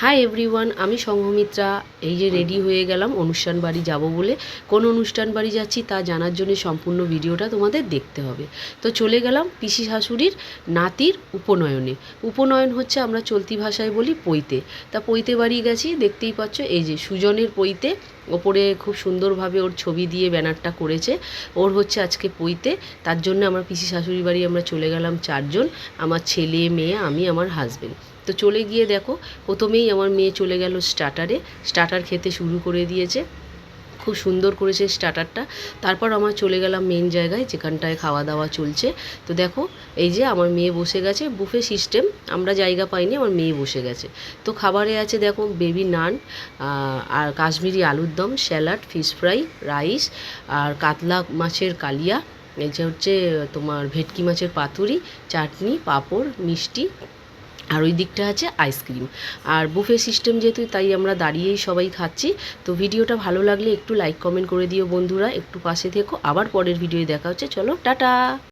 Hi everyone, আমি সংঘমিত্রা। এই যে রেডি হয়ে গেলাম অনুষ্ঠান বাড়ি যাব বলে। কোন অনুষ্ঠান বাড়ি যাচ্ছি তা জানার জন্য সম্পূর্ণ ভিডিওটা তোমাদের দেখতে হবে। তো চলে গেলাম পিসি শাশুড়ির নাতির উপনয়নে। উপনয়ন হচ্ছে আমরা চলতি ভাষায় বলি পৈতে। তা পৈতে বাড়ি গেছি, দেখতেই পাচ্ছ এই যে সুজনের পৈতে। ওপরে খুব সুন্দরভাবে ওর ছবি দিয়ে ব্যানারটা করেছে। ওর হচ্ছে আজকে পৈতে, তার জন্য আমার পিসি শাশুড়ি বাড়ি আমরা চলে গেলাম চারজন, আমার ছেলে, মেয়ে, আমি, আমার হাজবেন্ড। তো চলে গিয়ে দেখো, প্রথমেই আমার মেয়ে চলে গেল স্টার্টার খেতে শুরু করে দিয়েছে। খুব সুন্দর করেছে স্টার্টারটা। তারপর আমার চলে গেলাম মেন জায়গায়, যেখানটায় খাওয়া দাওয়া চলছে। তো দেখো এই যে আমার মেয়ে বসে গেছে, বুফে সিস্টেম, আমরা জায়গা পাইনি, আমার মেয়ে বসে গেছে। তো খাবারে আছে দেখো বেবি নান, আর কাশ্মীরি আলুর দম, স্যালাড, ফিশ ফ্রাই, রাইস, আর কাতলা মাছের কালিয়া, এই যে হচ্ছে তোমার ভেটকি মাছের পাতুরি, চাটনি, পাঁপড়, মিষ্টি, আর ওই দিকটা আছে আইসক্রিম। আর বুফে সিস্টেম যেহেতু, তাই আমরা দাঁড়িয়েই সবাই খাচ্ছি। তো ভিডিওটা ভালো লাগলে একটু লাইক কমেন্ট করে দিও বন্ধুরা, একটু পাশে থেকো। আবার পরের ভিডিওয়ে দেখা হচ্ছে, চলো টাটা।